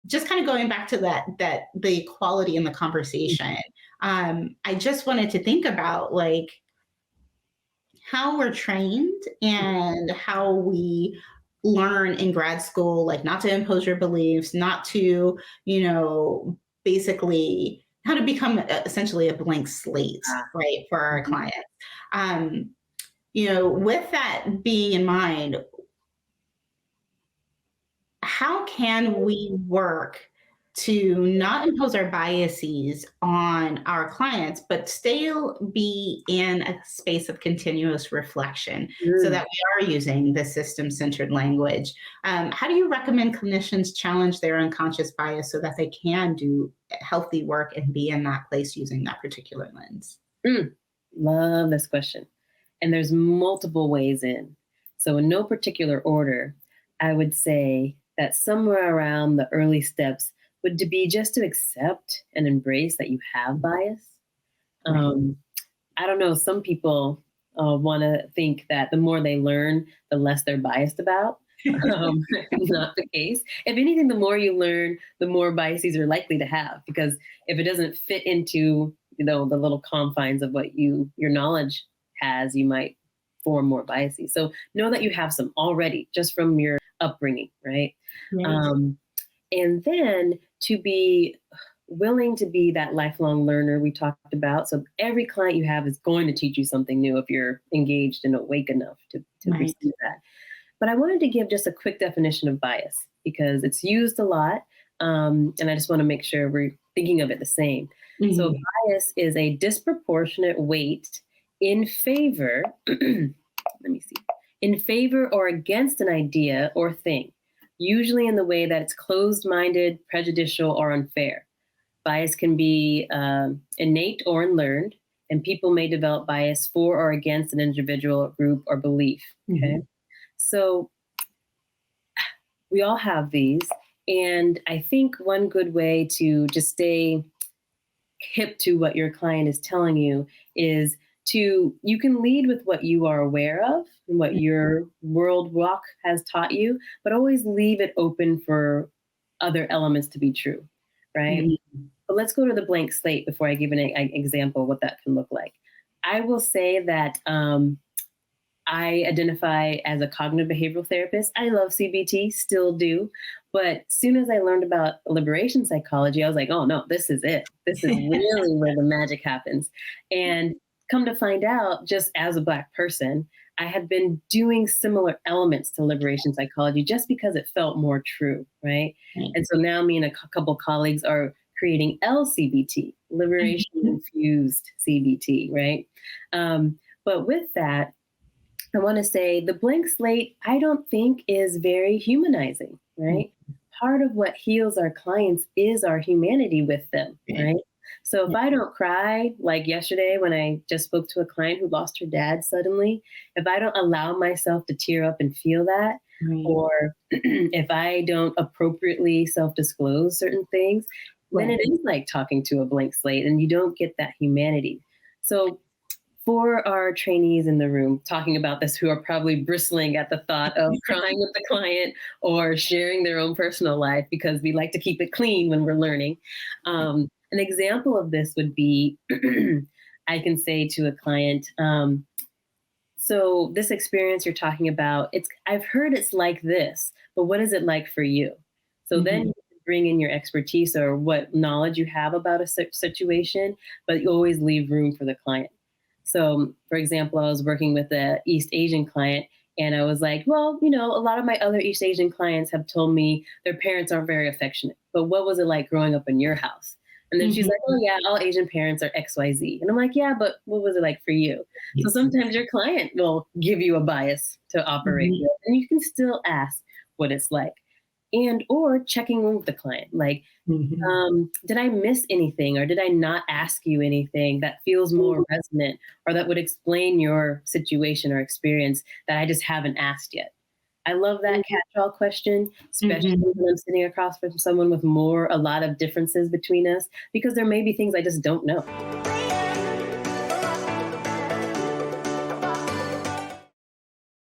just kind of going back to that the equality in the conversation, I just wanted to think about like how we're trained and how we learn in grad school, like not to impose your beliefs, not to, basically how to become essentially a blank slate, right, for our Mhm. clients. Um, with that being in mind, how can we work to not impose our biases on our clients, but still be in a space of continuous reflection so Mm. that we are using the system centered language? How do you recommend clinicians challenge their unconscious bias so that they can do healthy work and be in that place using that particular lens? Mm. Love this question. And there's multiple ways in. So, in no particular order, I would say that somewhere around the early steps would to be just to accept and embrace that you have bias. Right. Um, I don't know, some people want to think that the more they learn, the less they're biased about. Not the case. If anything, the more you learn, the more biases you're likely to have, because if it doesn't fit into the little confines of what your knowledge has, you might form more biases. So know that you have some already just from your upbringing, right? Right. Um, and then to be willing to be that lifelong learner we talked about. So every client you have is going to teach you something new if you're engaged and awake enough to Right. receive that. But I wanted to give just a quick definition of bias because it's used a lot. And I just want to make sure we're thinking of it the same. So Mhm. bias is a disproportionate weight in favor, let me see, in favor or against an idea or thing, usually in the way that it's closed minded, prejudicial, or unfair. Bias can be innate or unlearned, and people may develop bias for or against an individual, group, or belief. Okay. Mhm. So we all have these. And I think one good way to just stay hip to what your client is telling you is you can lead with what you are aware of and what your world walk has taught you, but always leave it open for other elements to be true, right? Mhm. But let's go to the blank slate before I give an example of what that can look like. I will say that I identify as a cognitive behavioral therapist. I love CBT, still do. But as soon as I learned about liberation psychology, I was like, oh no, this is it. This is really where the magic happens. And come to find out, just as a Black person, I had been doing similar elements to liberation psychology just because it felt more true, right? Right. And so now me and a couple colleagues are creating LCBT, liberation Mhm. infused CBT, right? But with that, I want to say the blank slate, I don't think is very humanizing, right? Part of what heals our clients is our humanity with them, Right. right? So if I don't cry, like yesterday when I just spoke to a client who lost her dad suddenly, if I don't allow myself to tear up and feel that, Right. or if I don't appropriately self disclose certain things, then Right. it is like talking to a blank slate and you don't get that humanity. So for our trainees in the room talking about this who are probably bristling at the thought of crying with the client or sharing their own personal life because we like to keep it clean when we're learning. An example of this would be I can say to a client, so this experience you're talking about, I've heard it's like this, but what is it like for you? So then Mhm. you bring in your expertise or what knowledge you have about a situation, but you always leave room for the client. So, for example, I was working with a East Asian client, and I was like, well, a lot of my other East Asian clients have told me their parents aren't very affectionate. But what was it like growing up in your house? And then she's Mhm. like, oh, yeah, all Asian parents are XYZ. And I'm like, yeah, but what was it like for you? So Yes. sometimes your client will give you a bias to operate Mhm. with, and you can still ask what it's like. And or checking in with the client, like, Mhm. did I miss anything or did I not ask you anything that feels more resonant or that would explain your situation or experience that I just haven't asked yet? I love that catch-all question, especially Mhm. when I'm sitting across from someone with a lot of differences between us, because there may be things I just don't know.